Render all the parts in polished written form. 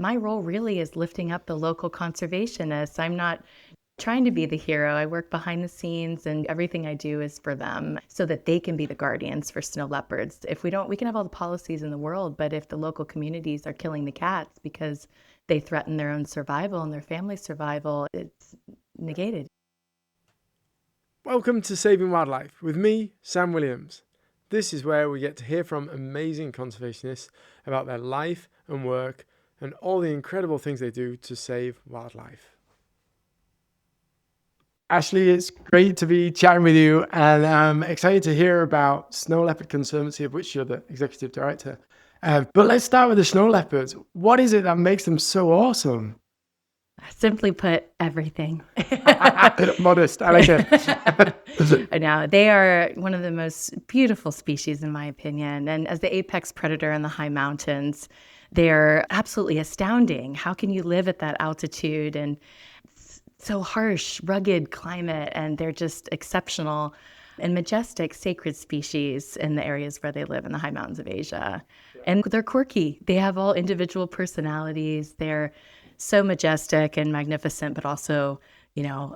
My role really is lifting up the local conservationists. I'm not trying to be the hero. I work behind the scenes and everything I do is for them so that they can be the guardians for snow leopards. If we don't, we can have all the policies in the world, but if the local communities are killing the cats because they threaten their own survival and their family's survival, it's negated. Welcome to Saving Wildlife with me, Sam Williams. This is where we get to hear from amazing conservationists about their life and work and all the incredible things they do to save wildlife. Ashleigh, it's great to be chatting with you, and I'm excited to hear about Snow Leopard Conservancy, of which you're the executive director. But let's start with the snow leopards. What is it that makes them so awesome? Simply put, everything. Modest, I like it. I know. They are one of the most beautiful species, in my opinion. And as the apex predator in the high mountains, they're absolutely astounding. How can you live at that altitude and so harsh, rugged climate? And they're just exceptional and majestic, sacred species in the areas where they live in the high mountains of Asia. And they're quirky. They have all individual personalities. They're so majestic and magnificent, but also,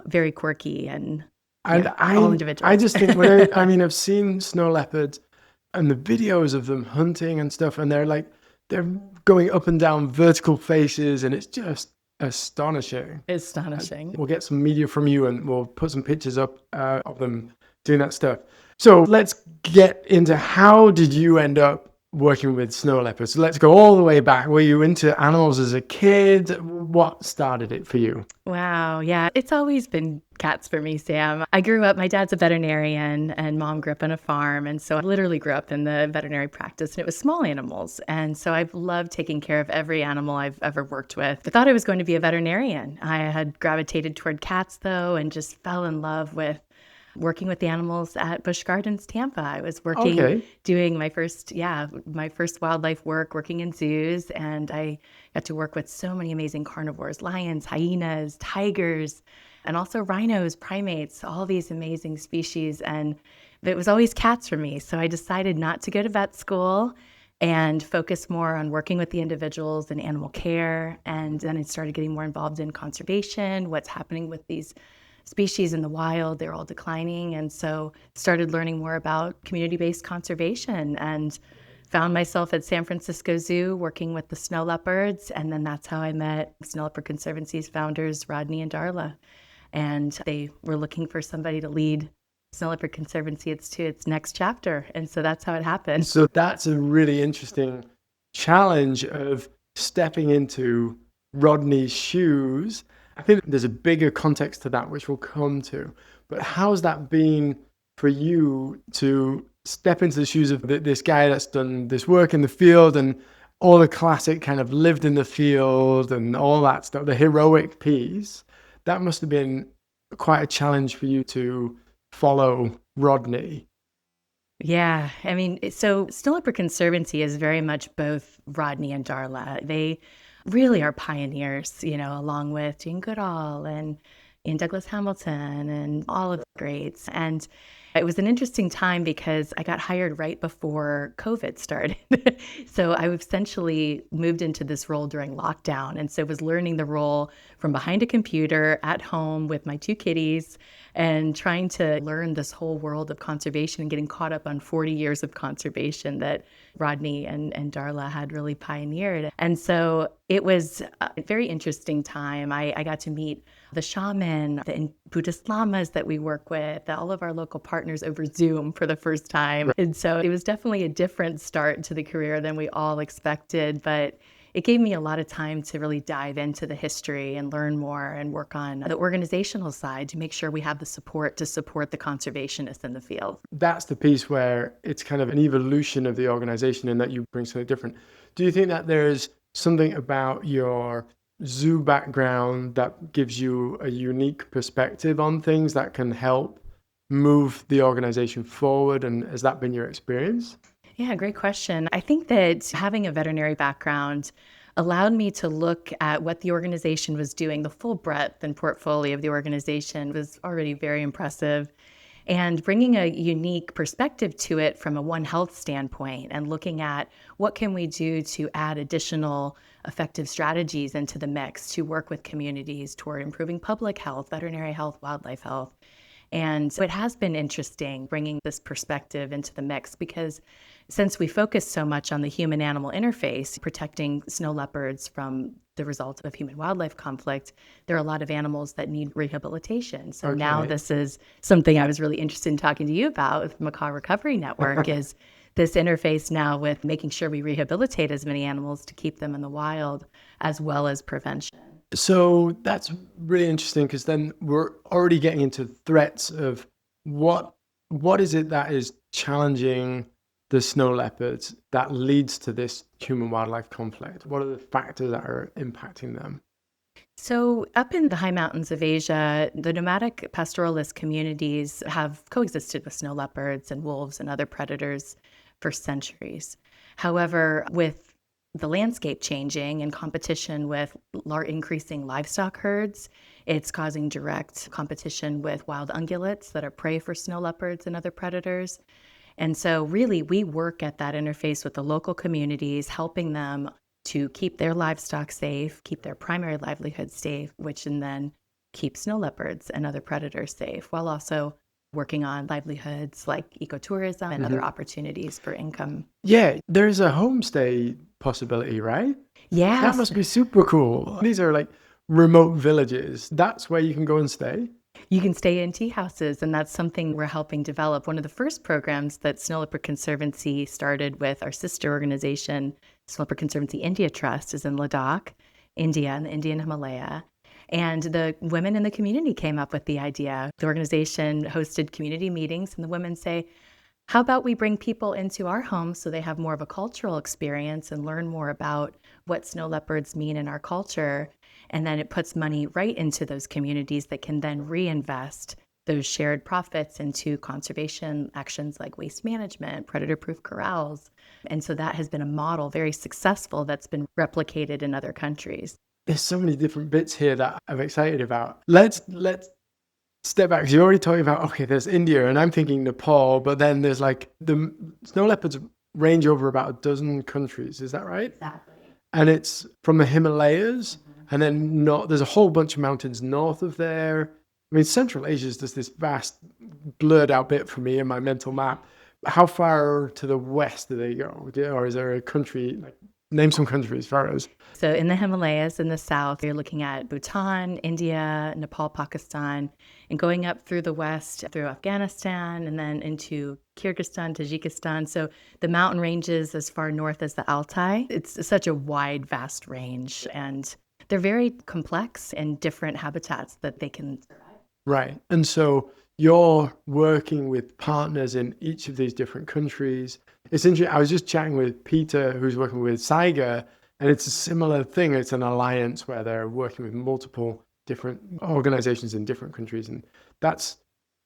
very quirky and all individual. I just think, I've seen snow leopards and the videos of them hunting and stuff, and they're going up and down vertical faces, and it's just astonishing. Astonishing. We'll get some media from you, and we'll put some pictures up of them doing that stuff. So let's get into how did you end up working with snow leopards? So let's go all the way back. Were you into animals as a kid? What started it for you? Wow. Yeah. It's always been cats for me, Sam. I grew up, my dad's a veterinarian and mom grew up on a farm. And so I literally grew up in the veterinary practice, and it was small animals. And so I've loved taking care of every animal I've ever worked with. I thought I was going to be a veterinarian. I had gravitated toward cats though, and just fell in love with working with the animals at Busch Gardens, Tampa. I was working, doing my first wildlife work, working in zoos. And I got to work with so many amazing carnivores, lions, hyenas, tigers, and also rhinos, primates, all these amazing species. And it was always cats for me. So I decided not to go to vet school and focus more on working with the individuals and animal care. And then I started getting more involved in conservation, what's happening with these species in the wild. They're all declining. And so started learning more about community-based conservation and found myself at San Francisco Zoo working with the snow leopards. And then that's how I met Snow Leopard Conservancy's founders, Rodney and Darla. And they were looking for somebody to lead Snow Leopard Conservancy to its next chapter. And so that's how it happened. So that's a really interesting challenge of stepping into Rodney's shoes. I think there's a bigger context to that, which we'll come to. But how's that been for you to step into the shoes of this guy that's done this work in the field and all the classic kind of lived in the field and all that stuff, the heroic piece? That must have been quite a challenge for you to follow Rodney. Yeah. So Snow Leopard Conservancy is very much both Rodney and Darla. They really are pioneers, along with Jane Goodall and Ian Douglas Hamilton and all of the greats. And it was an interesting time because I got hired right before COVID started. So I essentially moved into this role during lockdown. And so was learning the role from behind a computer at home with my two kitties and trying to learn this whole world of conservation and getting caught up on 40 years of conservation that Rodney and Darla had really pioneered. And so it was a very interesting time. I got to meet the shaman, the Buddhist lamas that we work with, all of our local partners over Zoom for the first time. And so it was definitely a different start to the career than we all expected, but it gave me a lot of time to really dive into the history and learn more and work on the organizational side to make sure we have the support to support the conservationists in the field. That's the piece where it's kind of an evolution of the organization and that you bring something different. Do you think that there's something about your zoo background that gives you a unique perspective on things that can help move the organization forward? And has that been your experience? Yeah, great question. I think that having a veterinary background allowed me to look at what the organization was doing. The full breadth and portfolio of the organization was already very impressive. and bringing a unique perspective to it from a One Health standpoint and looking at what can we do to add additional effective strategies into the mix to work with communities toward improving public health, veterinary health, wildlife health. And so it has been interesting bringing this perspective into the mix because since we focus so much on the human-animal interface, protecting snow leopards from the result of human-wildlife conflict, there are a lot of animals that need rehabilitation. So now this is something I was really interested in talking to you about with Macaw Recovery Network is this interface now with making sure we rehabilitate as many animals to keep them in the wild as well as prevention. So that's really interesting because then we're already getting into threats of what is it that is challenging the snow leopards that leads to this human-wildlife conflict? What are the factors that are impacting them? So up in the high mountains of Asia, the nomadic pastoralist communities have coexisted with snow leopards and wolves and other predators for centuries. However, with the landscape changing and competition with increasing livestock herds, it's causing direct competition with wild ungulates that are prey for snow leopards and other predators. And so really, we work at that interface with the local communities, helping them to keep their livestock safe, keep their primary livelihood safe, which then keep snow leopards and other predators safe, while also working on livelihoods like ecotourism and other opportunities for income. Yeah, there's a homestay possibility, right? Yeah. That must be super cool. These are like remote villages. That's where you can go and stay. You can stay in tea houses, and that's something we're helping develop. One of the first programs that Snow Leopard Conservancy started with our sister organization, Snow Leopard Conservancy India Trust, is in Ladakh, India, in the Indian Himalaya. And the women in the community came up with the idea. The organization hosted community meetings, and the women say, how about we bring people into our homes so they have more of a cultural experience and learn more about what snow leopards mean in our culture? And then it puts money right into those communities that can then reinvest those shared profits into conservation actions like waste management, predator-proof corrals. And so that has been a model, very successful, that's been replicated in other countries. There's so many different bits here that I'm excited about. Let's step back, because you're already talking about, okay, there's India, and I'm thinking Nepal, but then there's like the snow leopards range over about a dozen countries. Is that right? Exactly. And it's from the Himalayas, and then there's a whole bunch of mountains north of there. I mean, Central Asia is just this vast, blurred out bit for me in my mental map. How far to the west do they go? Or is there a country, like, name some countries for us? So in the Himalayas in the south, you're looking at Bhutan, India, Nepal, Pakistan, and going up through the west, through Afghanistan, and then into Kyrgyzstan, Tajikistan. So the mountain ranges as far north as the Altai. It's such a wide, vast range, and they're very complex and different habitats that they can survive. Right. And so you're working with partners in each of these different countries. It's interesting. I was just chatting with Peter, who's working with Saiga, and it's a similar thing. It's an alliance where they're working with multiple different organizations in different countries. And that's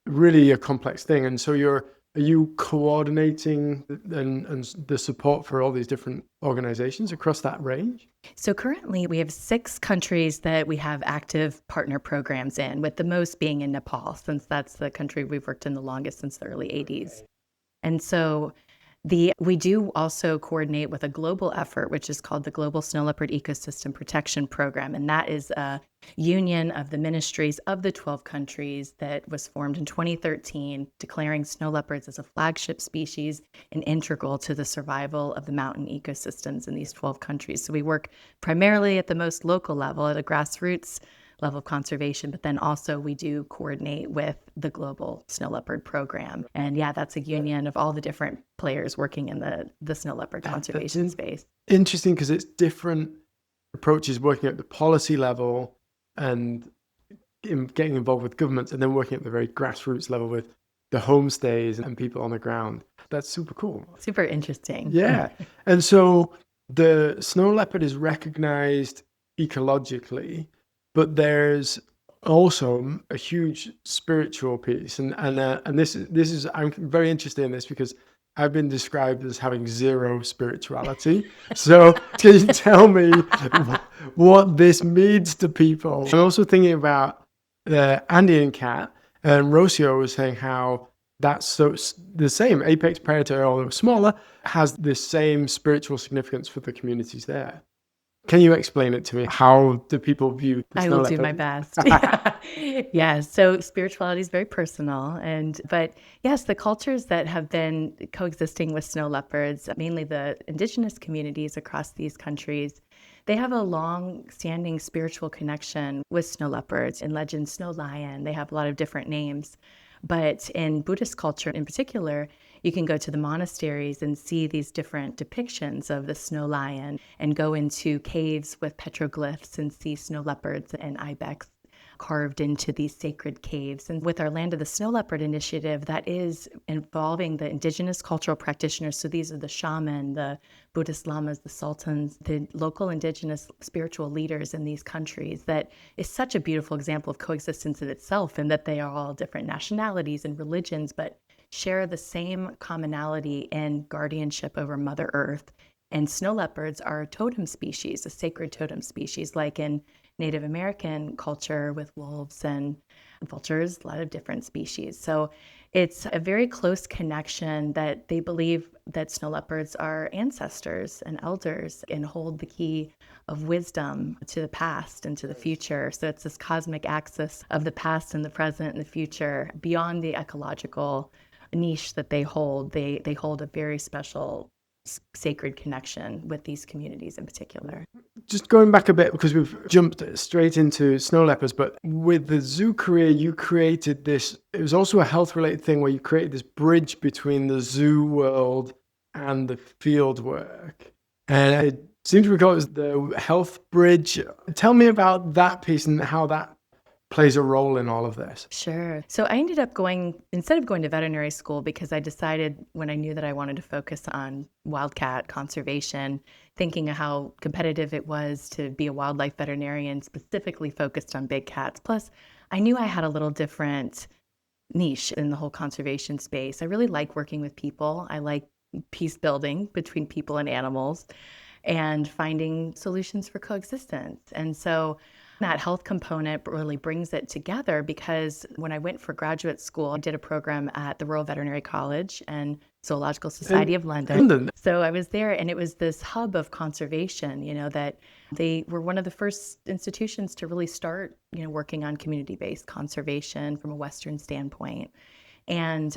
really a complex thing. And so are you coordinating and the support for all these different organizations across that range? So currently we have 6 countries that we have active partner programs in, with the most being in Nepal, since that's the country we've worked in the longest since the early 80s. And so we do also coordinate with a global effort, which is called the Global Snow Leopard Ecosystem Protection Program. And that is a union of the ministries of the 12 countries that was formed in 2013, declaring snow leopards as a flagship species and integral to the survival of the mountain ecosystems in these 12 countries. So we work primarily at the most local level, at a grassroots level of conservation, but then also we do coordinate with the global snow leopard program. And yeah, that's a union of all the different players working in the snow leopard conservation space. Interesting, because it's different approaches, working at the policy level and getting involved with governments, and then working at the very grassroots level with the homestays and people on the ground. That's super cool. Super interesting. Yeah. And so the snow leopard is recognized ecologically, but there's also a huge spiritual piece, and this is I'm very interested in this because I've been described as having zero spirituality. So can you tell me what this means to people? I'm also thinking about the Andean cat, And Rocio was saying how that's so the same apex predator, although smaller, has this same spiritual significance for the communities there. Can you explain it to me? How do people view the I snow will do my leopard? best. Yeah. Yeah. So spirituality is very personal. But yes, the cultures that have been coexisting with snow leopards, mainly the indigenous communities across these countries, they have a long-standing spiritual connection with snow leopards. In legend, snow lion, they have a lot of different names. But in Buddhist culture in particular, you can go to the monasteries and see these different depictions of the snow lion and go into caves with petroglyphs and see snow leopards and ibex carved into these sacred caves. And with our Land of the Snow Leopard initiative, that is involving the indigenous cultural practitioners. So these are the shaman, the Buddhist lamas, the sultans, the local indigenous spiritual leaders in these countries. That is such a beautiful example of coexistence in itself, and that they are all different nationalities and religions, but share the same commonality in guardianship over Mother Earth. And snow leopards are a totem species, a sacred totem species, like in Native American culture with wolves and vultures, a lot of different species. So it's a very close connection that they believe that snow leopards are ancestors and elders and hold the key of wisdom to the past and to the future. So it's this cosmic axis of the past and the present and the future beyond the ecological niche that they hold. They hold a very special sacred connection with these communities in particular. Just going back a bit, because we've jumped straight into snow leopards, but with the zoo career, you created this, it was also a health related thing where you created this bridge between the zoo world and the field work. And it seems to recall it was the health bridge. Tell me about that piece and how that plays a role in all of this. Sure. So I ended up instead of going to veterinary school, because I decided when I knew that I wanted to focus on wildcat conservation, thinking of how competitive it was to be a wildlife veterinarian specifically focused on big cats. Plus, I knew I had a little different niche in the whole conservation space. I really like working with people. I like peace building between people and animals and finding solutions for coexistence. And so that health component really brings it together, because when I went for graduate school, I did a program at the Royal Veterinary College and Zoological Society of London. So I was there, and it was this hub of conservation, that they were one of the first institutions to really start, working on community-based conservation from a Western standpoint. And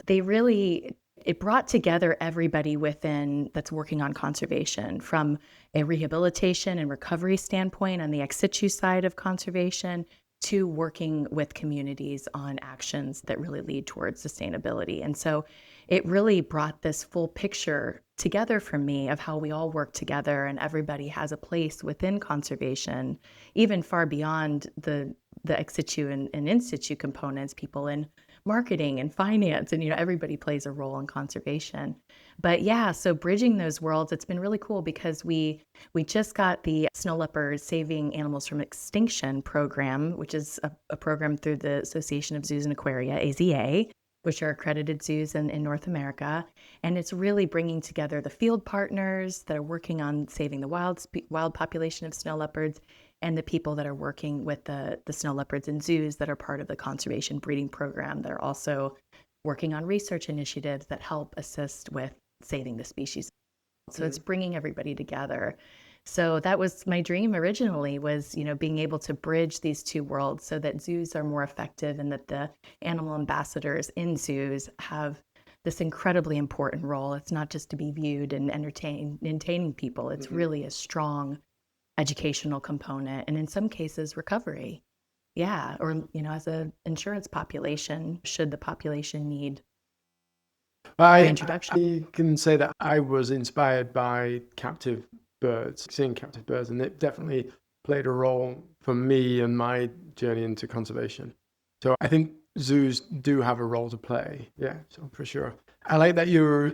it brought together everybody within that's working on conservation, from a rehabilitation and recovery standpoint on the ex situ side of conservation to working with communities on actions that really lead towards sustainability. And so it really brought this full picture together for me of how we all work together and everybody has a place within conservation, even far beyond the ex situ and in situ components, people in marketing and finance, and everybody plays a role in conservation. But yeah, so bridging those worlds, it's been really cool, because we just got the Snow Leopard Saving Animals from Extinction program, which is a program through the Association of Zoos and Aquaria, AZA, which are accredited zoos in North America. And it's really bringing together the field partners that are working on saving the wild population of snow leopards and the people that are working with the snow leopards in zoos that are part of the conservation breeding program. They're also working on research initiatives that help assist with saving the species. So it's bringing everybody together. So that was my dream originally, was, being able to bridge these two worlds so that zoos are more effective and that the animal ambassadors in zoos have this incredibly important role. It's not just to be viewed and entertaining people. It's really a strong educational component, and in some cases recovery. Yeah, or as an insurance population, should the population need reintroduction. I can say that I was inspired by captive birds, seeing captive birds, and it definitely played a role for me and my journey into conservation. So I think zoos do have a role to play. Yeah, so for sure. I like that you're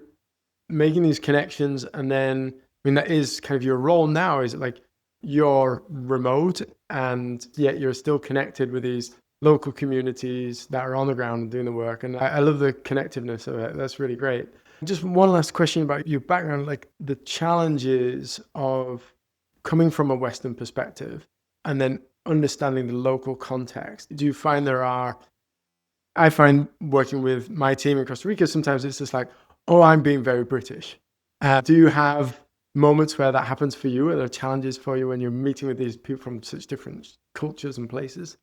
making these connections, and then, that is kind of your role now, is like you're remote and yet you're still connected with these local communities that are on the ground and doing the work. And I love the connectiveness of it. That's really great. Just one last question about your background, like the challenges of coming from a Western perspective and then understanding the local context. Do you find there are I find working with my team in Costa Rica, sometimes it's just like, oh, I'm being very British. Do you have moments where that happens for you? Are there challenges for you when you're meeting with these people from such different cultures and places?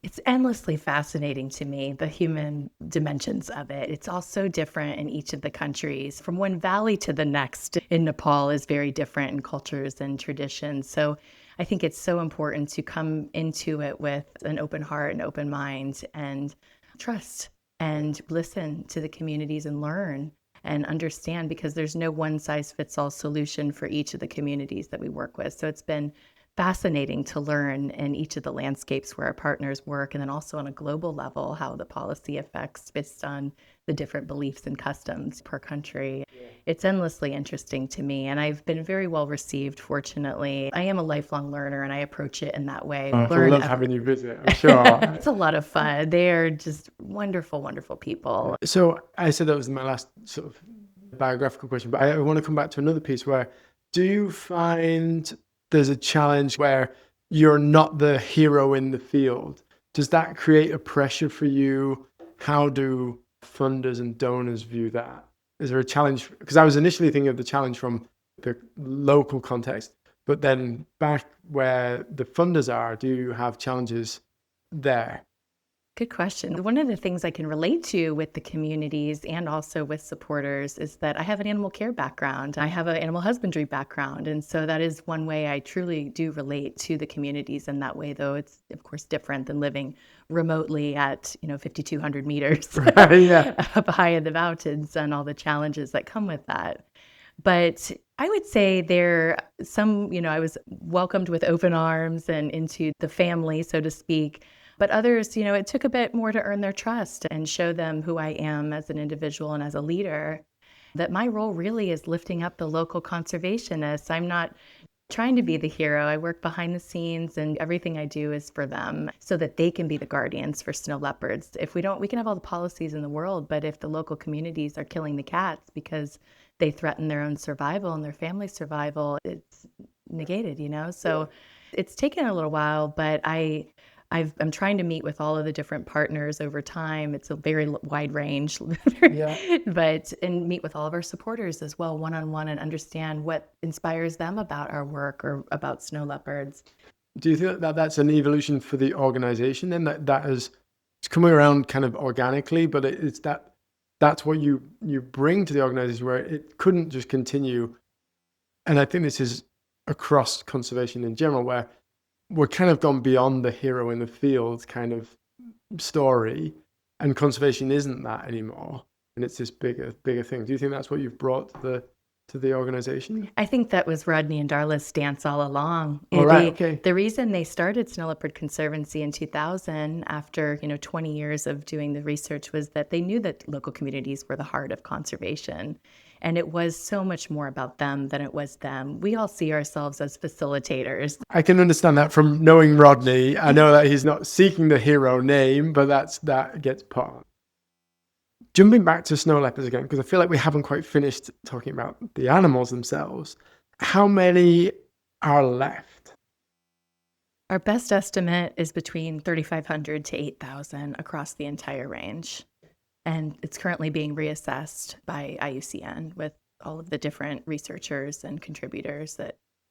It's endlessly fascinating to me, the human dimensions of it. It's all so different in each of the countries. From one valley to the next in Nepal is very different in cultures and traditions. So I think it's so important to come into it with an open heart and open mind and trust and listen to the communities and learn and understand, because there's no one size fits all solution for each of the communities that we work with. So it's been fascinating to learn in each of the landscapes where our partners work, and then also on a global level, how the policy affects based on the different beliefs and customs per country. It's endlessly interesting to me, and I've been very well received, fortunately. I am a lifelong learner, and I approach it in that way. I love having you visit, I'm sure. It's a lot of fun. They're just wonderful, wonderful people. So I said that was my last sort of biographical question, but I want to come back to another piece where, do you find there's a challenge where you're not the hero in the field? Does that create a pressure for you? How do funders and donors view that? Is there a challenge? Because I was initially thinking of the challenge from the local context, but then back where the funders are, do you have challenges there? Good question. One of the things I can relate to with the communities and also with supporters is that I have an animal care background. I have an animal husbandry background. And so that is one way I truly do relate to the communities in that way, though it's, of course, different than living remotely at, 5,200 meters Yeah. up high in the mountains and all the challenges that come with that. But I would say I was welcomed with open arms and into the family, so to speak. But others, it took a bit more to earn their trust and show them who I am as an individual and as a leader, that my role really is lifting up the local conservationists. I'm not trying to be the hero. I work behind the scenes, and everything I do is for them so that they can be the guardians for snow leopards. If we can have all the policies in the world, but if the local communities are killing the cats because they threaten their own survival and their family's survival, it's negated, So it's taken a little while, but I'm trying to meet with all of the different partners over time. It's a very wide range, and meet with all of our supporters as well, one-on-one, and understand what inspires them about our work or about snow leopards. Do you think that that's an evolution for the organization then, that is, it's coming around kind of organically, but it's that's what you bring to the organization, where it couldn't just continue? And I think this is across conservation in general, where we're kind of gone beyond the hero in the field kind of story, and conservation isn't that anymore, and it's this bigger thing. Do you think that's what you've brought to the organization? I think that was Rodney and Darla's stance all along. Okay. The reason they started Snow Leopard Conservancy in 2000, after 20 years of doing the research, was that they knew that local communities were the heart of conservation. And it was so much more about them than it was them. We all see ourselves as facilitators. I can understand that from knowing Rodney. I know that he's not seeking the hero name, but that gets put on. Jumping back to snow leopards again, because I feel like we haven't quite finished talking about the animals themselves. How many are left? Our best estimate is between 3,500 to 8,000 across the entire range. And it's currently being reassessed by IUCN with all of the different researchers and contributors.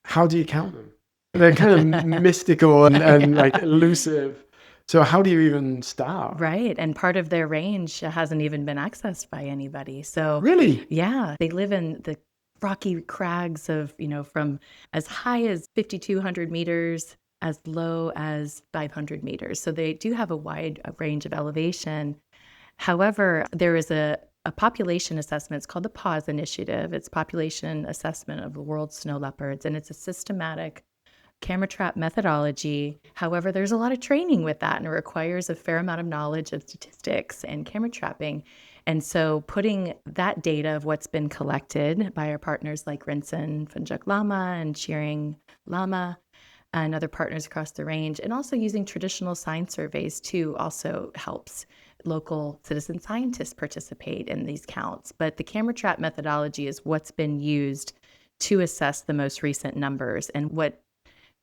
How do you count them? They're kind of mystical and like elusive. So how do you even start? Right. And part of their range hasn't even been accessed by anybody. So really? Yeah. They live in the rocky crags of, from as high as 5,200 meters, as low as 500 meters. So they do have a wide range of elevation. However, there is a population assessment. It's called the PAWS Initiative. It's Population Assessment of the World's Snow Leopards, and it's a systematic camera trap methodology. However, there's a lot of training with that, and it requires a fair amount of knowledge of statistics and camera trapping. And so putting that data of what's been collected by our partners like Rinsen Funjuk Lama and Cheering Lama and other partners across the range, and also using traditional sign surveys too, also helps local citizen scientists participate in these counts. But the camera trap methodology is what's been used to assess the most recent numbers. And what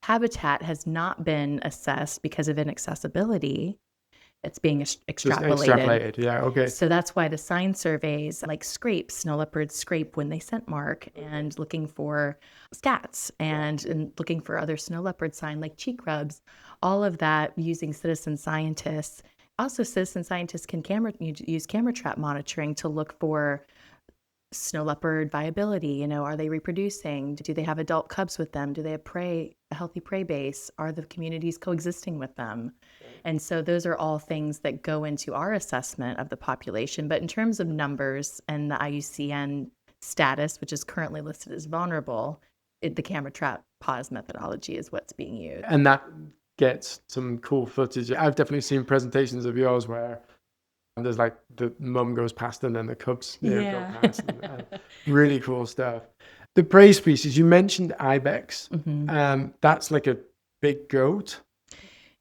habitat has not been assessed because of inaccessibility it's being Just extrapolated. extrapolated. Yeah. Okay. So that's why the sign surveys, like scrape, snow leopards scrape when they scent mark, and looking for stats and looking for other snow leopard sign like cheek rubs, all of that using citizen scientists. Also, citizen scientists can use camera trap monitoring to look for snow leopard viability. Are they reproducing? Do they have adult cubs with them? Do they have a healthy prey base? Are the communities coexisting with them? And so those are all things that go into our assessment of the population. But in terms of numbers and the IUCN status, which is currently listed as vulnerable, the camera trap pause methodology is what's being used. And that gets some cool footage. I've definitely seen presentations of yours where there's like the mum goes past and then the cubs go past. Really cool stuff. The prey species, you mentioned ibex. That's like a big goat.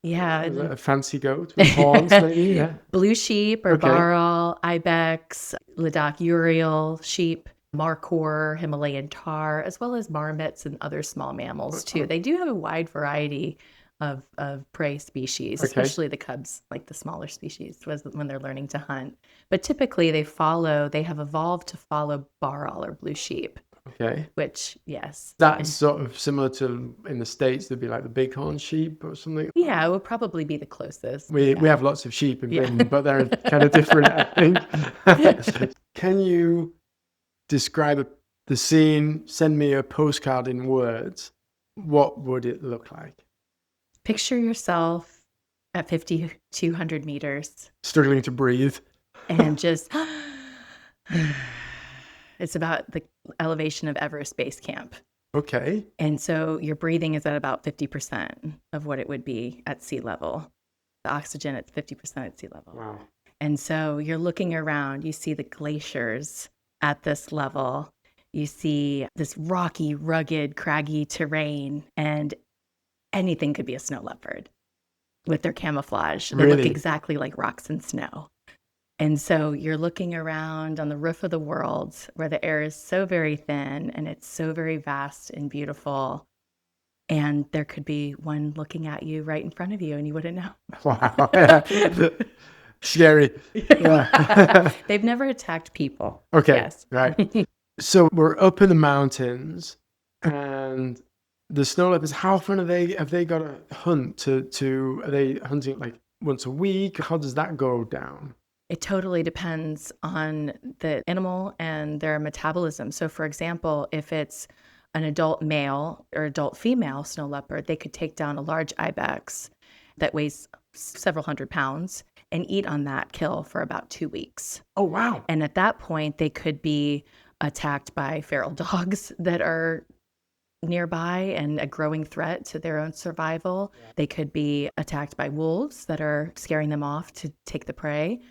Yeah. A fancy goat with horns, maybe? Yeah. Blue sheep or Baral, ibex, Ladakh urial sheep, markhor, Himalayan tar, as well as marmots and other small mammals too. They do have a wide variety of prey species, especially the cubs, like the smaller species, when they're learning to hunt. But typically they have evolved to follow Baral or blue sheep. Okay. Which, yes. That's sort of similar to, in the States, there'd be like the bighorn sheep or something. Yeah, it would probably be the closest. We have lots of sheep in Britain, but they're kind of different, I think. Can you describe the scene, send me a postcard in words? What would it look like? Picture yourself at 5,200 meters. Struggling to breathe. And just... It's about the elevation of Everest Base Camp. Okay. And so your breathing is at about 50% of what it would be at sea level. The oxygen at 50% at sea level. Wow. And so you're looking around, you see the glaciers at this level. You see this rocky, rugged, craggy terrain, and anything could be a snow leopard with their camouflage. They look exactly like rocks and snow. And so you're looking around on the roof of the world where the air is so very thin and it's so very vast and beautiful. And there could be one looking at you right in front of you and you wouldn't know. Wow. Scary. Yeah. They've never attacked people. Okay. Yes. Right. So we're up in the mountains and the snow leopards, how often have they got to hunt are they hunting like once a week? How does that go down? It totally depends on the animal and their metabolism. So, for example, if it's an adult male or adult female snow leopard, they could take down a large ibex that weighs several hundred pounds and eat on that kill for about 2 weeks. Oh, wow. And at that point, they could be attacked by feral dogs that are nearby and a growing threat to their own survival. They could be attacked by wolves that are scaring them off to take the prey.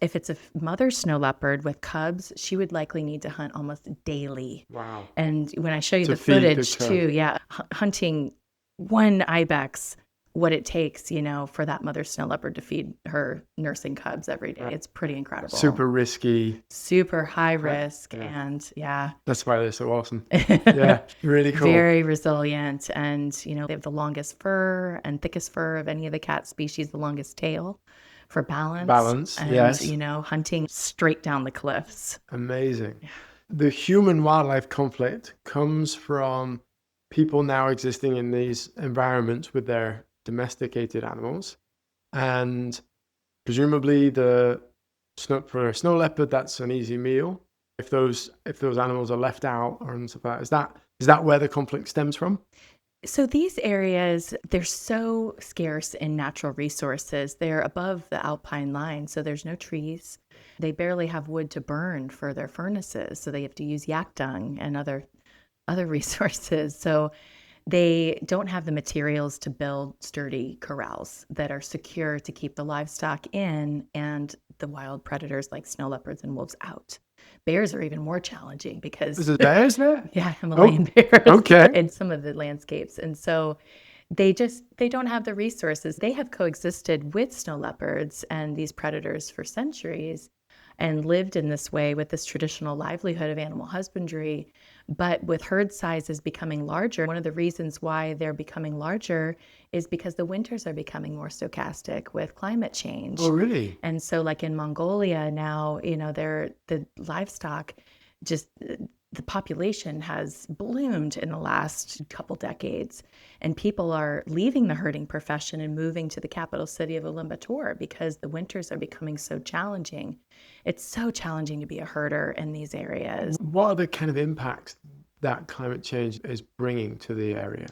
If it's a mother snow leopard with cubs, she would likely need to hunt almost daily. Wow. And when I show you the feed the footage too, hunting one ibex, what it takes, for that mother snow leopard to feed her nursing cubs every day. It's pretty incredible. Super risky. Super high risk. And that's why they're so awesome. Yeah, really cool. Very resilient. And, they have the longest fur and thickest fur of any of the cat species, the longest tail for balance. And, yes. Hunting straight down the cliffs. Amazing. The human-wildlife conflict comes from people now existing in these environments with their domesticated animals, and presumably for a snow leopard, that's an easy meal. If those animals are left out or stuff like that, is that where the conflict stems from? So these areas, they're so scarce in natural resources. They're above the alpine line, so there's no trees. They barely have wood to burn for their furnaces, so they have to use yak dung and other resources. So they don't have the materials to build sturdy corrals that are secure to keep the livestock in and the wild predators like snow leopards and wolves out. Bears are even more challenging because... Is it bears there? Yeah, Himalayan bears okay. in some of the landscapes. And so they don't have the resources. They have coexisted with snow leopards and these predators for centuries. and lived in this way with this traditional livelihood of animal husbandry. But with herd sizes becoming larger, one of the reasons why they're becoming larger is because the winters are becoming more stochastic with climate change. Oh, really? And so like in Mongolia now, the livestock just the population has bloomed in the last couple decades, and people are leaving the herding profession and moving to the capital city of Ulaanbaatar because the winters are becoming so challenging. It's so challenging to be a herder in these areas. What are the kind of impacts that climate change is bringing to the area?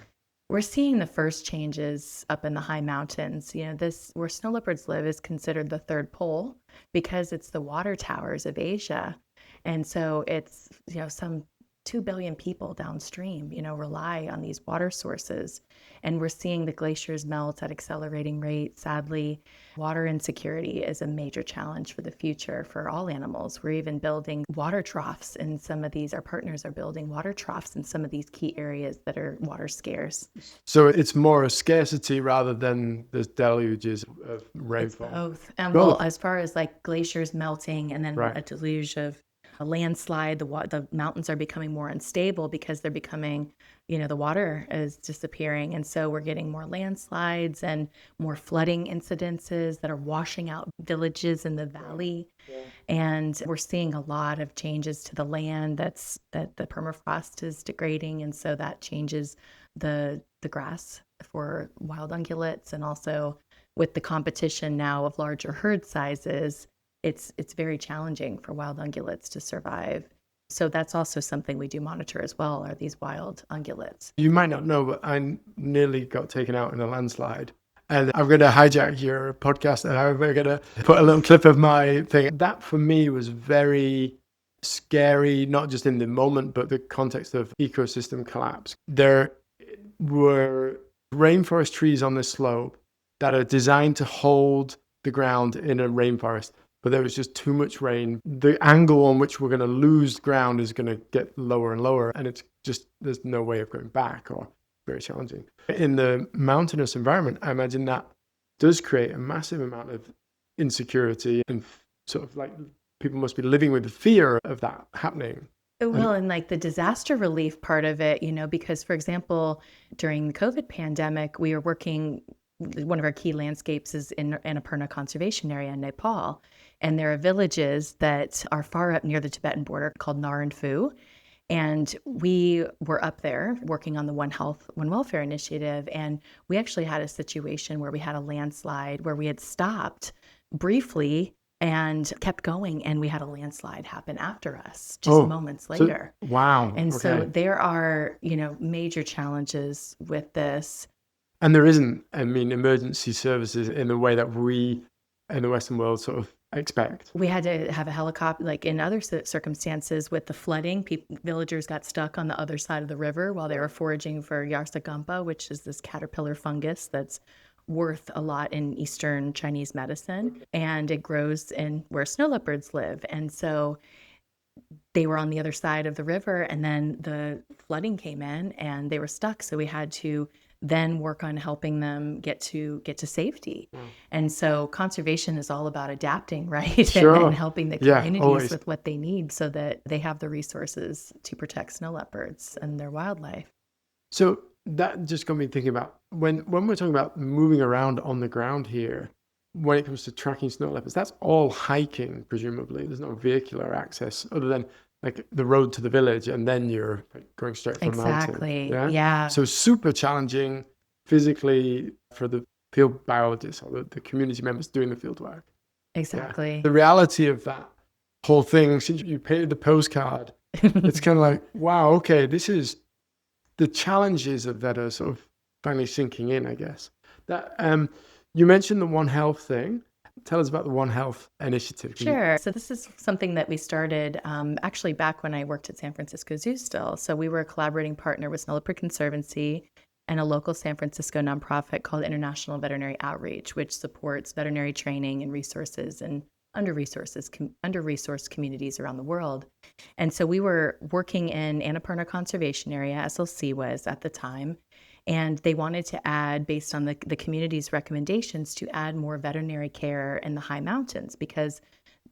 We're seeing the first changes up in the high mountains. This where snow leopards live is considered the third pole because it's the water towers of Asia. And so it's, some 2 billion people downstream, rely on these water sources. And we're seeing the glaciers melt at accelerating rates. Sadly, water insecurity is a major challenge for the future for all animals. We're even building water troughs in some of these. Our partners are building water troughs in some of these key areas that are water scarce. So it's more a scarcity rather than the deluges of rainfall. It's both. Well, as far as like glaciers melting and then Right. a deluge of a landslide, the mountains are becoming more unstable because they're becoming, the water is disappearing. And so we're getting more landslides and more flooding incidences that are washing out villages in the valley. Yeah. And we're seeing a lot of changes to the land that the permafrost is degrading. And so that changes the grass for wild ungulates. And also with the competition now of larger herd sizes, it's very challenging for wild ungulates to survive. So that's also something we do monitor as well, are these wild ungulates. You might not know, but I nearly got taken out in a landslide. And I'm going to hijack your podcast and I'm going to put a little clip of my thing. That for me was very scary, not just in the moment, but the context of ecosystem collapse. There were rainforest trees on this slope that are designed to hold the ground in a rainforest. But there was just too much rain. The angle on which we're going to lose ground is going to get lower and lower. And it's just, there's no way of going back, or very challenging. In the mountainous environment, I imagine that does create a massive amount of insecurity, and sort of like people must be living with the fear of that happening. Well, and like the disaster relief part of it, because for example, during the COVID pandemic, we were working, one of our key landscapes is in Annapurna Conservation Area in Nepal. And there are villages that are far up near the Tibetan border called Nar and Phu. And we were up there working on the One Health, One Welfare initiative. And we actually had a situation where we had a landslide where we had stopped briefly and kept going. And we had a landslide happen after us just moments later. Wow. And so there are, major challenges with this. And there isn't, emergency services in the way that we in the Western world sort of expect. We had to have a helicopter, like in other circumstances with the flooding, villagers got stuck on the other side of the river while they were foraging for yarsagampa, which is this caterpillar fungus that's worth a lot in Eastern Chinese medicine. And it grows in where snow leopards live. And so they were on the other side of the river, and then the flooding came in and they were stuck. So we had to then work on helping them get to safety. And so conservation is all about adapting, right? Sure. And helping the communities with what they need so that they have the resources to protect snow leopards and their wildlife. So that just got me thinking about when we're talking about moving around on the ground here, when it comes to tracking snow leopards, that's all hiking, presumably. There's no vehicular access other than like the road to the village, and then you're like going straight from the mountain. Exactly. Yeah. So super challenging physically for the field biologists or the community members doing the field work. Exactly. Yeah. The reality of that whole thing, since you painted the postcard, it's kind of like, wow, okay, this is the challenges of that are sort of finally sinking in, I guess. That you mentioned the One Health thing. Tell us about the One Health initiative. Sure. So this is something that we started actually back when I worked at San Francisco Zoo still. So we were a collaborating partner with Leopard Conservancy and a local San Francisco nonprofit called International Veterinary Outreach, which supports veterinary training and resources in under-resourced communities around the world. And so we were working in Annapurna Conservation Area, SLC was at the time, and they wanted to add, based on the community's recommendations, to add more veterinary care in the high mountains because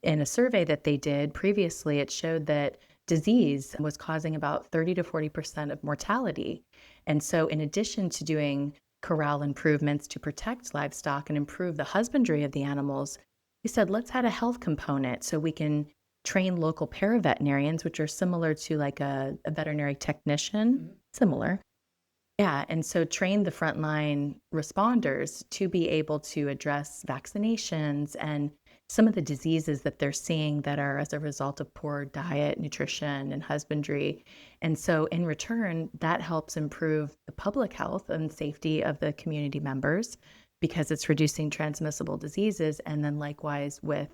in a survey that they did previously, it showed that disease was causing about 30 to 40% of mortality. And so, in addition to doing corral improvements to protect livestock and improve the husbandry of the animals, we said, let's add a health component so we can train local paraveterinarians, which are similar to like a veterinary technician, similar. Yeah, and so train the frontline responders to be able to address vaccinations and some of the diseases that they're seeing that are as a result of poor diet, nutrition, and husbandry. And so in return, that helps improve the public health and safety of the community members because it's reducing transmissible diseases, and then likewise with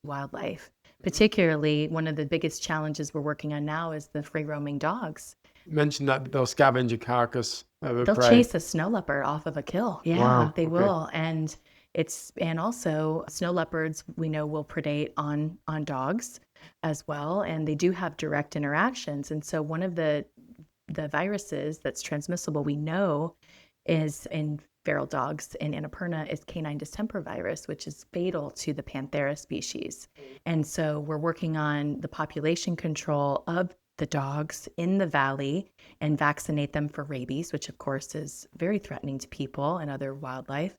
wildlife. Particularly, one of the biggest challenges we're working on now is the free roaming dogs. You mentioned that they'll scavenge a carcass of a They'll prey. chase a snow leopard off of a kill. Yeah, Wow, they okay. will. And also snow leopards we know will predate on dogs as well, and they do have direct interactions. And so one of the viruses that's transmissible we know is in feral dogs in Annapurna is canine distemper virus, which is fatal to the Panthera species. And so we're working on the population control of the dogs in the valley and vaccinate them for rabies, which of course is very threatening to people and other wildlife.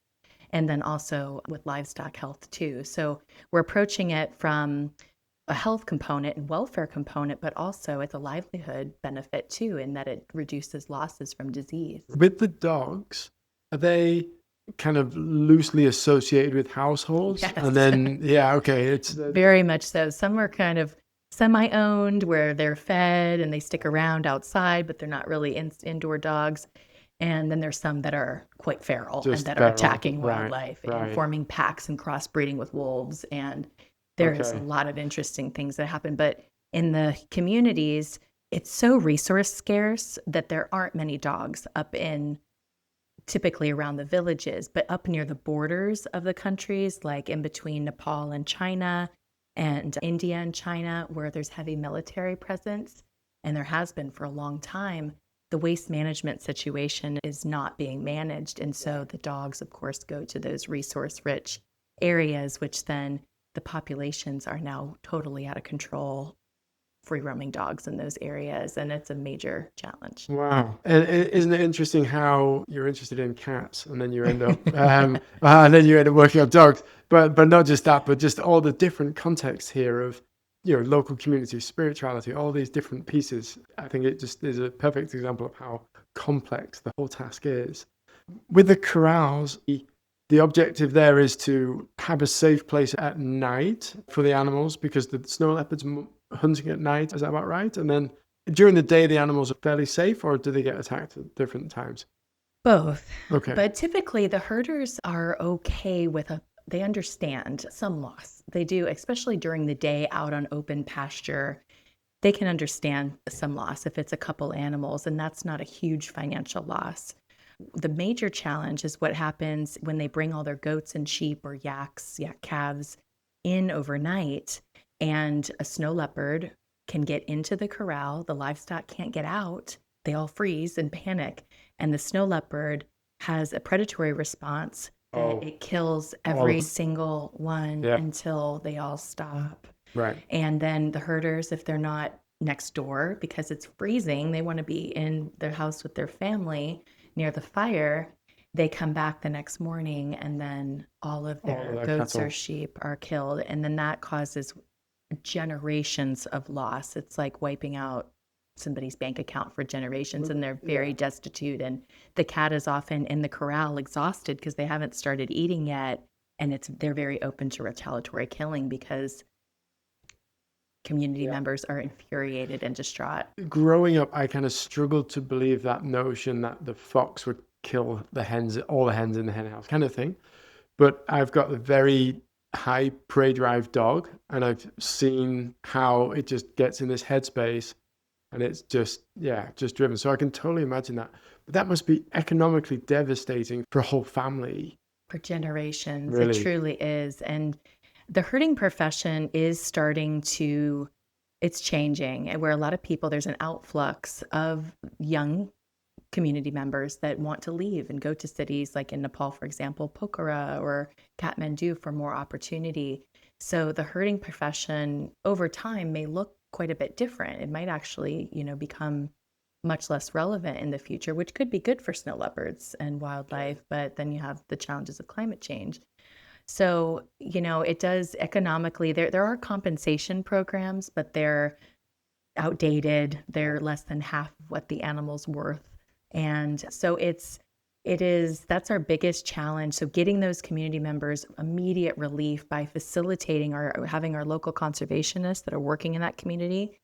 And then also with livestock health too. So we're approaching it from a health component and welfare component, but also it's a livelihood benefit too, in that it reduces losses from disease. With the dogs, are they kind of loosely associated with households? Yes. And then, yeah, okay. It's Very much so. Some are kind of semi-owned where they're fed and they stick around outside, but they're not really indoor dogs. And then there's some that are quite feral and Just that feral. are attacking Right, wildlife right. and forming packs and crossbreeding with wolves. And there's Okay. a lot of interesting things that happen. But in the communities, it's so resource scarce that there aren't many dogs up in typically around the villages, but up near the borders of the countries, like in between Nepal and China and India and China, where there's heavy military presence, and there has been for a long time, the waste management situation is not being managed. And so the dogs, of course, go to those resource-rich areas, which then the populations are now totally out of control, free roaming dogs in those areas. And it's a major challenge. Wow. And isn't it interesting how you're interested in cats and then you end up and then you end up working on dogs. But not just that, but just all the different contexts here of, you know, local community, spirituality, all these different pieces. I think it just is a perfect example of how complex the whole task is. With the corrals, the objective there is to have a safe place at night for the animals because the snow leopards hunting at night. Is that about right? And then during the day, the animals are fairly safe, or do they get attacked at different times? Both. Okay. But typically the herders are okay with they understand some loss. They do, especially during the day out on open pasture. They can understand some loss if it's a couple animals, and that's not a huge financial loss. The major challenge is what happens when they bring all their goats and sheep or yak calves in overnight, and a snow leopard can get into the corral. The livestock can't get out. They all freeze and panic. And the snow leopard has a predatory response. And it kills every single one until they all stop. Right. And then the herders, if they're not next door because it's freezing, they want to be in their house with their family near the fire. They come back the next morning, and then all of their goats or sheep are killed. And then that causes generations of loss. It's like wiping out somebody's bank account for generations, and they're very destitute. And the cat is often in the corral exhausted because they haven't started eating yet. And they're very open to retaliatory killing because community members are infuriated and distraught. Growing up, I kind of struggled to believe that notion that the fox would kill all the hens in the hen house kind of thing. But I've got a very high prey drive dog, and I've seen how it just gets in this headspace, and it's just driven. So I can totally imagine that. But that must be economically devastating for a whole family. For generations, Really? It truly is. And the herding profession is it's changing, and where a lot of people, there's an outflux of young community members that want to leave and go to cities like in Nepal, for example, Pokhara or Kathmandu for more opportunity. So the herding profession over time may look quite a bit different. It might actually, become much less relevant in the future, which could be good for snow leopards and wildlife, but then you have the challenges of climate change. So, it does economically, there are compensation programs, but they're outdated. They're less than half of what the animal's worth. And so that's our biggest challenge. So getting those community members immediate relief by facilitating having our local conservationists that are working in that community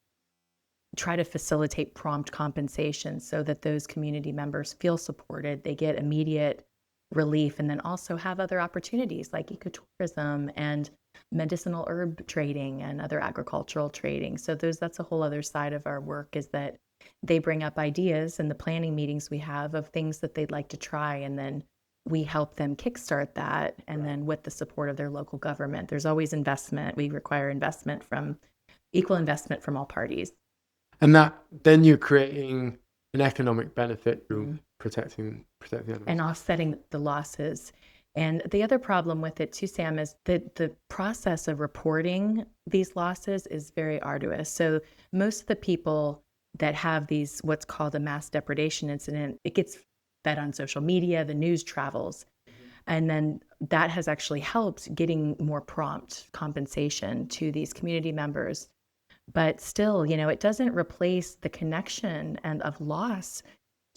try to facilitate prompt compensation so that those community members feel supported, they get immediate relief, and then also have other opportunities like ecotourism and medicinal herb trading and other agricultural trading. So that's a whole other side of our work, is that they bring up ideas in the planning meetings we have of things that they'd like to try, and then we help them kickstart that. And then with the support of their local government, there's always investment. We require equal investment from all parties. And that then you're creating an economic benefit through protecting the animals. And offsetting the losses. And the other problem with it too, Sam, is that the process of reporting these losses is very arduous. So most of the people that have these, what's called a mass depredation incident, it gets fed on social media, the news travels. And then that has actually helped getting more prompt compensation to these community members. But still, it doesn't replace the connection and of loss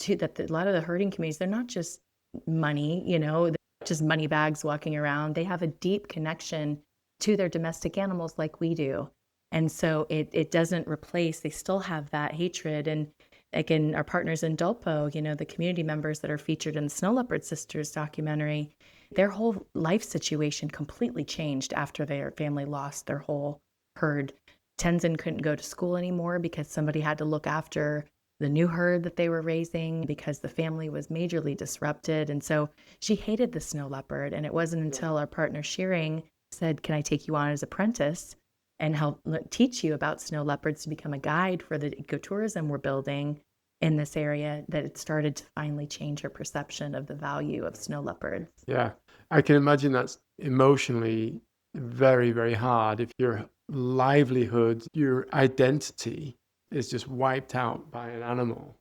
to that. A lot of the herding communities, they're not just money, they're not just money bags walking around. They have a deep connection to their domestic animals like we do. And so it doesn't replace, they still have that hatred. And again, our partners in Dulpo, the community members that are featured in the Snow Leopard Sisters documentary, their whole life situation completely changed after their family lost their whole herd. Tenzin couldn't go to school anymore because somebody had to look after the new herd that they were raising because the family was majorly disrupted. And so she hated the snow leopard. And it wasn't until our partner Shearing said, "Can I take you on as apprentice and help teach you about snow leopards to become a guide for the ecotourism we're building in this area," that it started to finally change her perception of the value of snow leopards. Yeah, I can imagine that's emotionally very, very hard if your livelihood, your identity is just wiped out by an animal.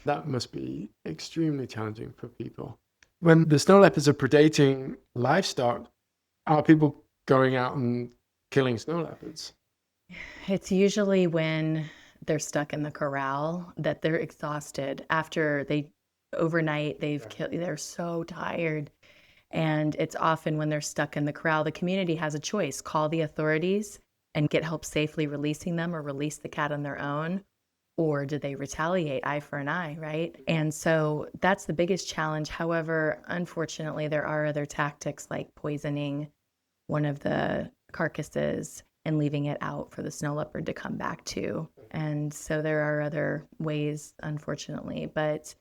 That must be extremely challenging for people. When the snow leopards are predating livestock, are people going out and killing snow leopards? It's usually when they're stuck in the corral that they're exhausted after overnight they've killed, they're so tired. And it's often when they're stuck in the corral, the community has a choice: call the authorities and get help safely releasing them, or release the cat on their own, or do they retaliate, eye for an eye, right? And so that's the biggest challenge. However, unfortunately, there are other tactics like poisoning one of the carcasses and leaving it out for the snow leopard to come back to. And so there are other ways, unfortunately. But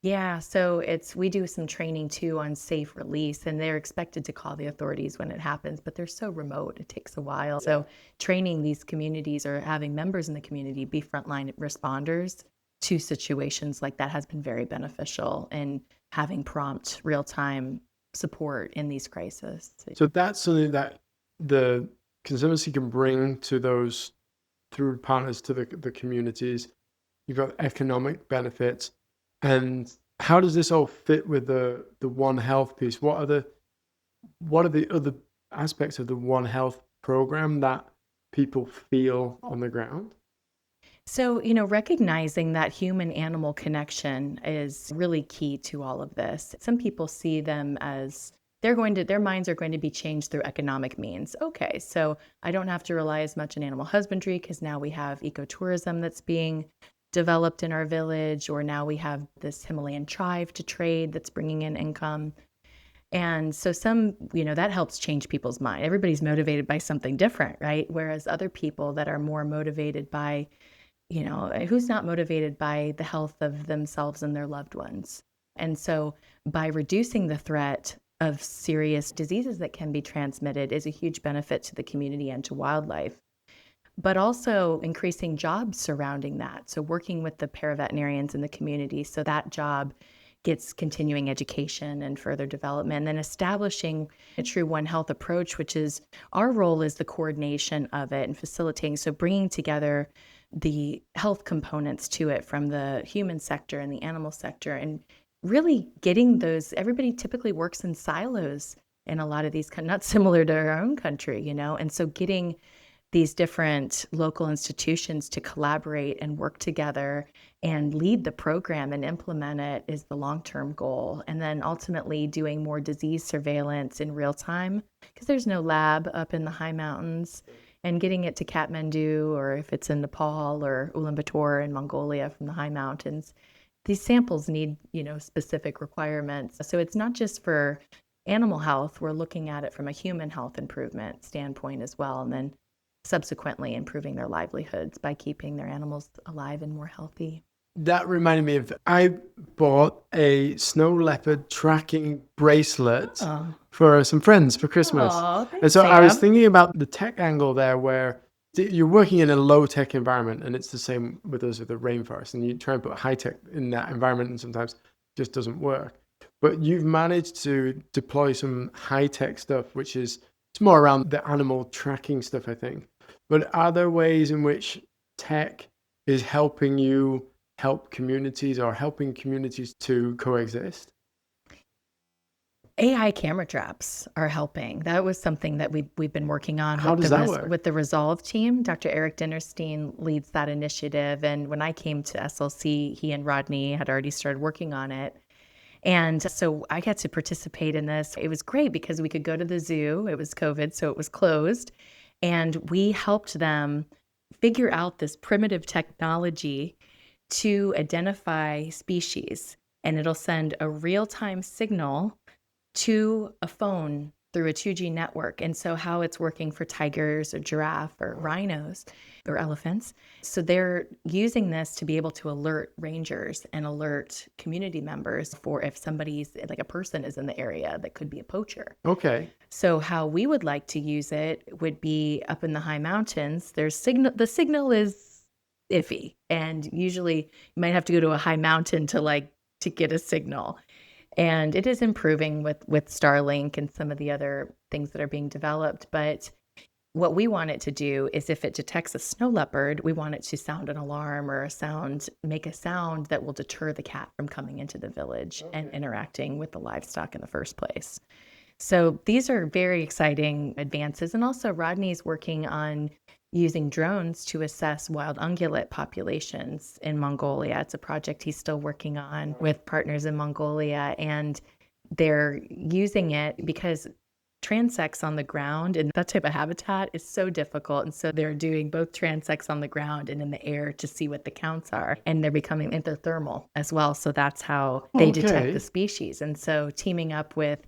yeah, so we do some training too on safe release, and they're expected to call the authorities when it happens, but they're so remote, it takes a while. So training these communities, or having members in the community be frontline responders to situations like that, has been very beneficial in having prompt, real-time support in these crises. So that's something that the Conservancy can bring to those, through partners to the communities. You've got economic benefits. And how does this all fit with the One Health piece? What are the other aspects of the One Health program that people feel on the ground? So, recognizing that human-animal connection is really key to all of this. Some people see them as their minds are going to be changed through economic means. Okay, so I don't have to rely as much on animal husbandry because now we have ecotourism that's being developed in our village, or now we have this Himalayan chive to trade that's bringing in income. And so that helps change people's mind. Everybody's motivated by something different, right? Whereas other people that are more motivated by, who's not motivated by the health of themselves and their loved ones? And so by reducing the threat of serious diseases that can be transmitted is a huge benefit to the community and to wildlife. but also increasing jobs surrounding that. So working with the paraveterinarians in the community so that job gets continuing education and further development, and then establishing a true One Health approach, which is our role is the coordination of it and facilitating. So bringing together the health components to it from the human sector and the animal sector, and really getting those. Everybody typically works in silos in a lot of these, not similar to our own country, and so getting these different local institutions to collaborate and work together and lead the program and implement it is the long-term goal. And then ultimately doing more disease surveillance in real time, because there's no lab up in the high mountains, and getting it to Kathmandu, or if it's in Nepal or Ulaanbaatar in Mongolia from the high mountains. These samples need, specific requirements. So it's not just for animal health, we're looking at it from a human health improvement standpoint as well. And then subsequently improving their livelihoods by keeping their animals alive and more healthy. That reminded me of, I bought a snow leopard tracking bracelet for some friends for Christmas. Thanks, and so Sam. I was thinking about the tech angle there, where you're working in a low tech environment, and it's the same with us with the rainforest, and you try and put high tech in that environment and sometimes it just doesn't work. But you've managed to deploy some high tech stuff, which is, it's more around the animal tracking stuff, I think. But are there ways in which tech is helping you help communities, or helping communities to coexist? AI camera traps are helping. That was something that we've been working on. How does that work? With the Resolve team. Dr. Eric Dinnerstein leads that initiative. And when I came to SLC, he and Rodney had already started working on it. And so I got to participate in this. It was great because we could go to the zoo. It was COVID, so it was closed. And we helped them figure out this primitive technology to identify species. And it'll send a real-time signal to a phone through a 2G network. And so how it's working for tigers or giraffe or rhinos or elephants. So they're using this to be able to alert rangers and alert community members for if somebody's, like a person is in the area that could be a poacher. Okay. So how we would like to use it would be up in the high mountains. There's signal. The signal is iffy. And usually you might have to go to a high mountain to get a signal. And it is improving with Starlink and some of the other things that are being developed. But what we want it to do is, if it detects a snow leopard, we want it to sound an alarm or make a sound that will deter the cat from coming into the village and interacting with the livestock in the first place. So these are very exciting advances. And also Rodney's working on using drones to assess wild ungulate populations in Mongolia. It's a project he's still working on with partners in Mongolia, and they're using it because transects on the ground and that type of habitat is so difficult. And so they're doing both transects on the ground and in the air to see what the counts are. And they're becoming endothermal as well. So that's how they detect the species. And so teaming up with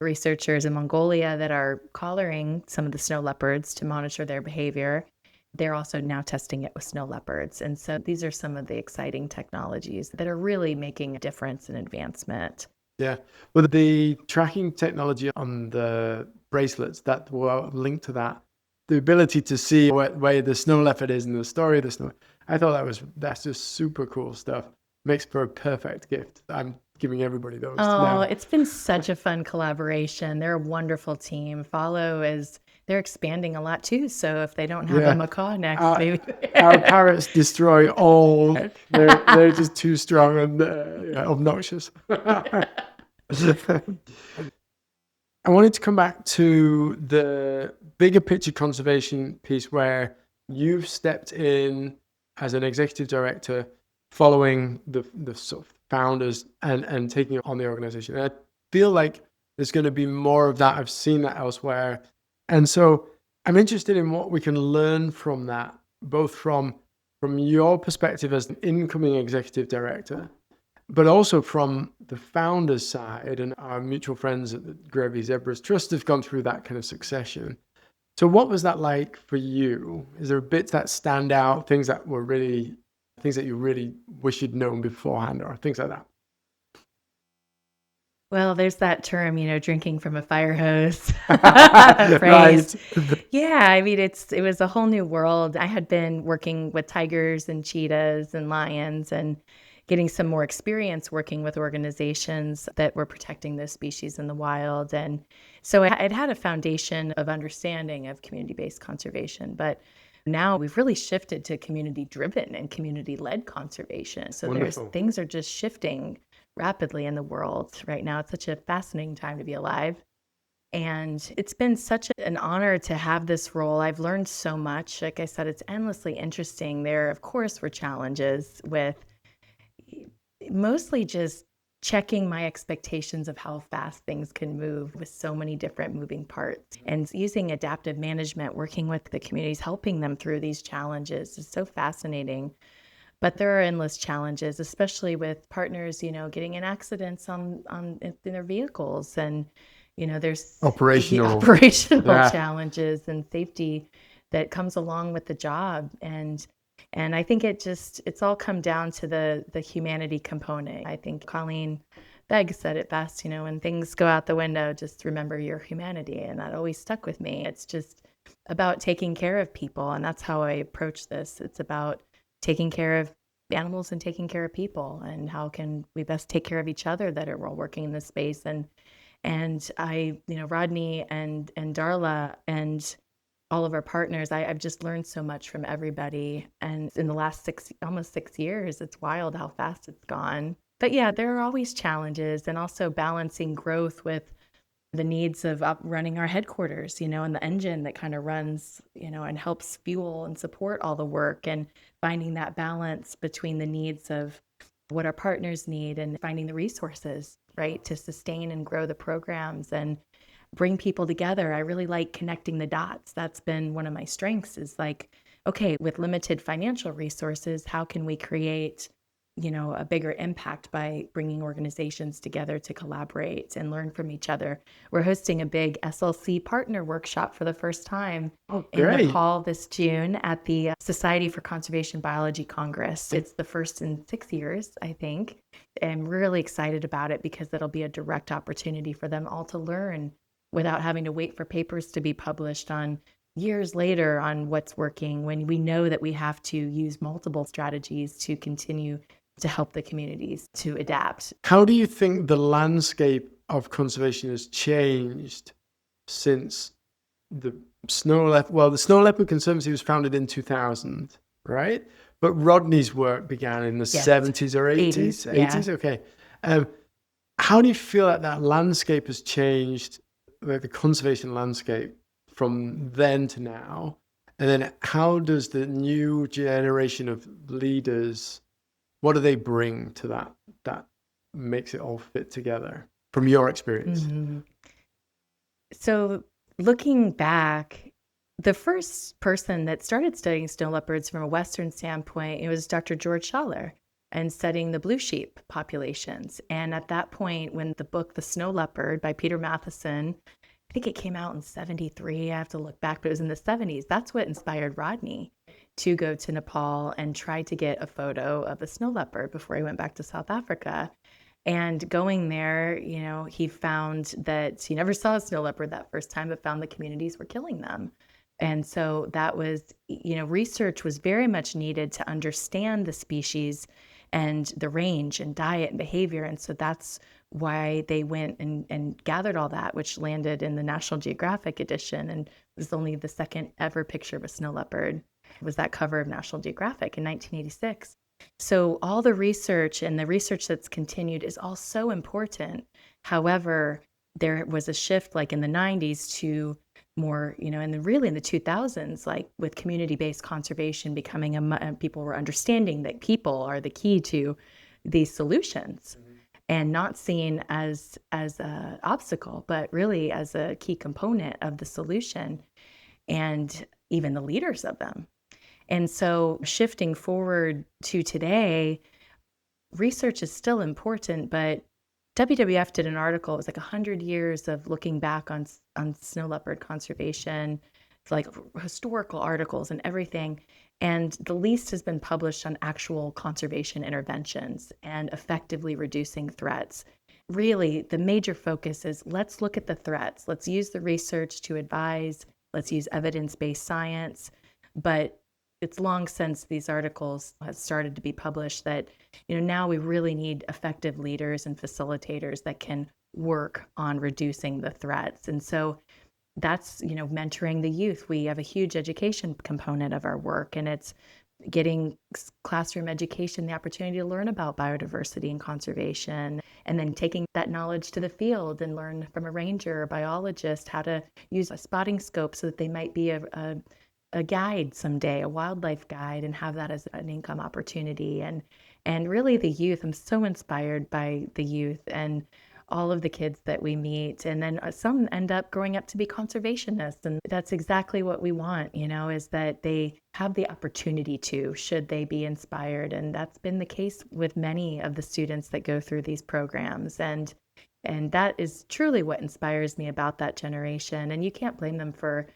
researchers in Mongolia that are collaring some of the snow leopards to monitor their behavior. They're also now testing it with snow leopards. And so these are some of the exciting technologies that are really making a difference and advancement. Yeah. Well, the tracking technology on the bracelets that were linked to that, the ability to see where the snow leopard is in the story of the snow, I thought that's just super cool stuff. Makes for a perfect gift. I'm giving everybody those. Oh, it's been such a fun collaboration. They're a wonderful team. They're expanding a lot too. So if they don't have a macaw next, maybe our parrots destroy all. They're just too strong and obnoxious. I wanted to come back to the bigger picture conservation piece, where you've stepped in as an executive director, following the sort of founders and taking on the organization. And I feel like there's going to be more of that. I've seen that elsewhere. And so I'm interested in what we can learn from that, both from your perspective as an incoming executive director, but also from the founders side. And our mutual friends at the Gravy Zebras Trust have gone through that kind of succession. So what was that like for you? Is there bits that stand out, things that you really wish you'd known beforehand, or things like that? Well, there's that term, drinking from a fire hose Right. phrase. Yeah, I mean, it was a whole new world. I had been working with tigers and cheetahs and lions and getting some more experience working with organizations that were protecting those species in the wild. And so I'd had a foundation of understanding of community-based conservation, but now we've really shifted to community-driven and community-led conservation. So Wonderful. things are just shifting rapidly in the world right now. It's such a fascinating time to be alive. And it's been such an honor to have this role. I've learned so much. Like I said, it's endlessly interesting. There, of course, were challenges with mostly just checking my expectations of how fast things can move with so many different moving parts. And using adaptive management, working with the communities, helping them through these challenges is so fascinating. But there are endless challenges, especially with partners, getting in accidents in their vehicles. And, there's Operational. operational Yeah. challenges and safety that comes along with the job. And I think it's all come down to the humanity component. I think Colleen Begg said it best, when things go out the window, just remember your humanity. And that always stuck with me. It's just about taking care of people. And that's how I approach this. It's about taking care of animals and taking care of people, and how can we best take care of each other that are all working in this space. And I, Rodney and Darla and all of our partners, I've just learned so much from everybody. And in the last almost 6 years, it's wild how fast it's gone. But yeah, there are always challenges, and also balancing growth with the needs of running our headquarters, and the engine that kind of runs, and helps fuel and support all the work, and finding that balance between the needs of what our partners need and finding the resources, right, to sustain and grow the programs and bring people together. I really like connecting the dots. That's been one of my strengths, is like, okay, with limited financial resources, how can we create a bigger impact by bringing organizations together to collaborate and learn from each other. We're hosting a big SLC partner workshop for the first time in Great. Nepal this June at the Society for Conservation Biology Congress. It's the first in 6 years, I think. I'm really excited about it because it'll be a direct opportunity for them all to learn without having to wait for papers to be published on years later on what's working, when we know that we have to use multiple strategies to continue to help the communities to adapt. How do you think the landscape of conservation has changed since the snow leopard? Well, the Snow Leopard Conservancy was founded in 2000, right? But Rodney's work began in the 70s or 80s? 80s, yeah. Okay. How do you feel like that landscape has changed, like the conservation landscape from then to now? And then how does the new generation of leaders, what do they bring to that makes it all fit together from your experience? Mm-hmm. So looking back, the first person that started studying snow leopards from a Western standpoint, it was Dr. George Schaller, and studying the blue sheep populations. And at that point, when the book The Snow Leopard by Peter Matheson, I think it came out in 73, I have to look back, but it was in the 70s. That's what inspired Rodney to go to Nepal and try to get a photo of the snow leopard before he went back to South Africa. And going there, he found that he never saw a snow leopard that first time, but found the communities were killing them. And so that was, research was very much needed to understand the species and the range and diet and behavior. And so that's why they went and gathered all that, which landed in the National Geographic edition, and was only the second ever picture of a snow leopard. It was that cover of National Geographic in 1986. So all the research and the research that's continued is all so important. However, there was a shift like in the 90s to more, and really in the 2000s, like with community-based conservation becoming people were understanding that people are the key to these solutions, and not seen as an obstacle, but really as a key component of the solution, and even the leaders of them. And so shifting forward to today, research is still important, but WWF did an article. It was like 100 years of looking back on snow leopard conservation, like historical articles and everything. And the least has been published on actual conservation interventions and effectively reducing threats. really the major focus is let's look at the threats. Let's use the research to advise. Let's use evidence-based science. But it's long since these articles have started to be published that, now we really need effective leaders and facilitators that can work on reducing the threats. And so that's, mentoring the youth. We have a huge education component of our work, and it's getting classroom education, the opportunity to learn about biodiversity and conservation, and then taking that knowledge to the field and learn from a ranger or biologist how to use a spotting scope so that they might be a guide someday, a wildlife guide, and have that as an income opportunity. And really the youth, I'm so inspired by the youth and all of the kids that we meet. And then some end up growing up to be conservationists. And that's exactly what we want, is that they have the opportunity to, should they be inspired. And that's been the case with many of the students that go through these programs. And that is truly what inspires me about that generation. And you can't blame them for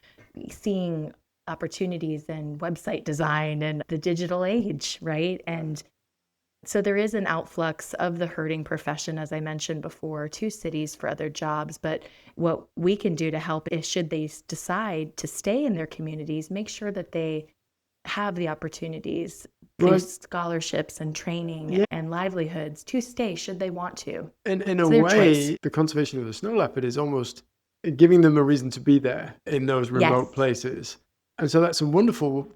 seeing opportunities in website design and the digital age, right? And so there is an outflux of the herding profession, as I mentioned before, to cities for other jobs. But what we can do to help is, should they decide to stay in their communities, make sure that they have the opportunities through scholarships and training and livelihoods to stay should they want to. In a way, the conservation of the snow leopard is almost giving them a reason to be there in those remote places. And so that's a wonderful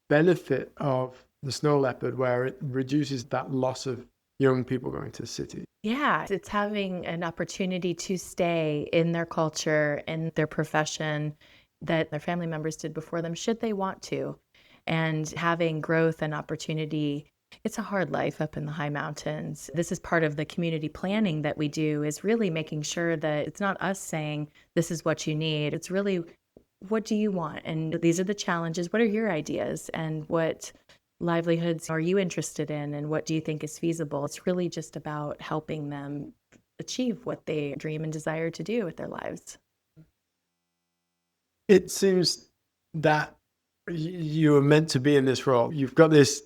benefit of the snow leopard, where it reduces that loss of young people going to the city. Yeah, it's having an opportunity to stay in their culture, in their profession that their family members did before them, should they want to. And having growth and opportunity. It's a hard life up in the high mountains. This is part of the community planning that we do, is really making sure that it's not us saying, this is what you need. It's really, what do you want? And these are the challenges. What are your ideas? And what livelihoods are you interested in? And what do you think is feasible? It's really just about helping them achieve what they dream and desire to do with their lives. It seems that you are meant to be in this role. You've got this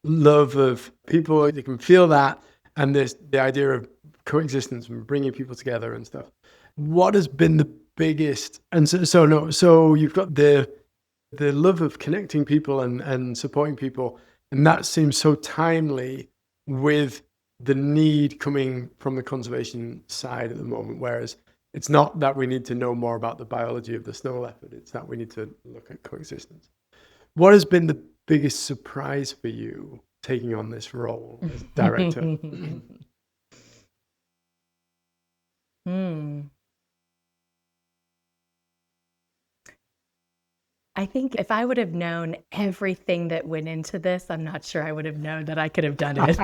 love of people. You can feel that, and the idea of coexistence and bringing people together and stuff. What has been the biggest? And so you've got the love of connecting people and supporting people, and that seems so timely with the need coming from the conservation side at the moment. Whereas it's not that we need to know more about the biology of the snow leopard, it's that we need to look at coexistence. What has been the biggest surprise for you taking on this role as director? I think if I would have known everything that went into this, I'm not sure I would have known that I could have done it.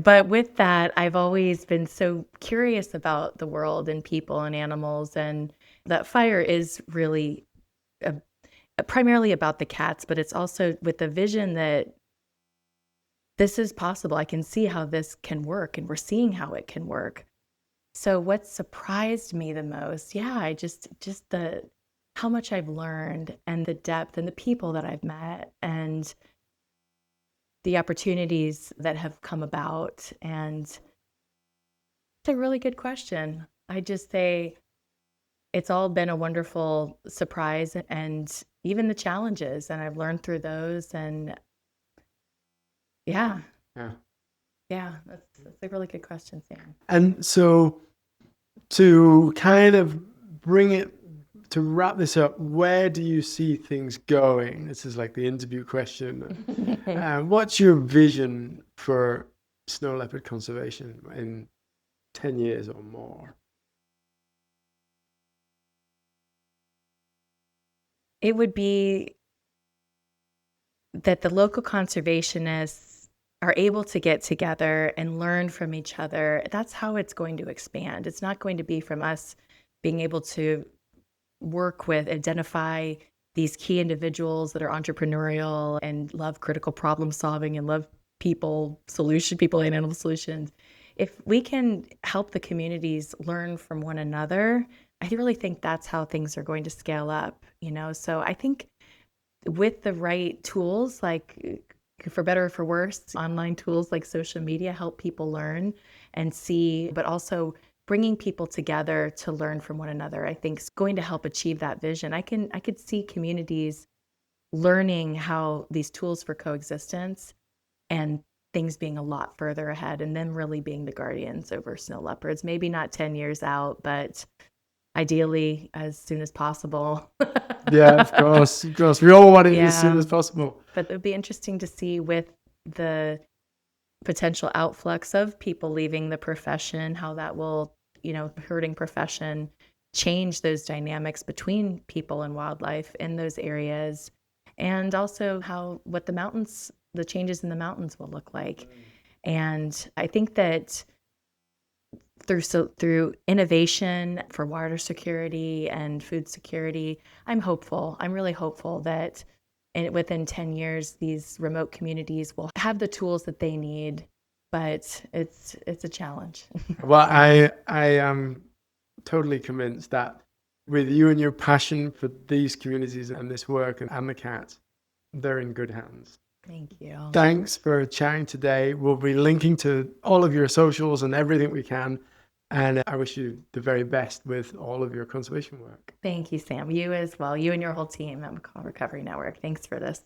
But with that, I've always been so curious about the world and people and animals, and that fire is really primarily about the cats, but it's also with the vision that this is possible. I can see how this can work, and we're seeing how it can work. So what surprised me the most, I just how much I've learned, and the depth, and the people that I've met, and the opportunities that have come about. And it's a really good question. I just say it's all been a wonderful surprise, and even the challenges, and I've learned through those. And that's a really good question, Sam. And so to kind of to wrap this up, where do you see things going? This is like the interview question. What's your vision for snow leopard conservation in 10 years or more? It would be that the local conservationists are able to get together and learn from each other. That's how it's going to expand. It's not going to be from us being able to work with, identify these key individuals that are entrepreneurial and love critical problem solving and love people and animal solutions. If we can help the communities learn from one another, I really think that's how things are going to scale up, So I think with the right tools, like for better or for worse, online tools like social media help people learn, and see, but also bringing people together to learn from one another, I think is going to help achieve that vision. I could see communities learning how these tools for coexistence and things being a lot further ahead, and them really being the guardians over snow leopards. Maybe not 10 years out, but ideally as soon as possible. Yeah, of course. We all want it as soon Yeah. as possible. But it would be interesting to see with the potential outflux of people leaving the profession, how that will, herding profession, change those dynamics between people and wildlife in those areas, and also what the changes in the mountains will look like. And I think that through innovation for water security and food security, I'm hopeful. I'm really hopeful that within 10 years, these remote communities will have the tools that they need, but it's a challenge. Well, I am totally convinced that with you and your passion for these communities and this work and the cats, they're in good hands. Thank you. Thanks for chatting today. We'll be linking to all of your socials and everything we can. And I wish you the very best with all of your conservation work. Thank you, Sam. You as well. You and your whole team at McCall Recovery Network. Thanks for this.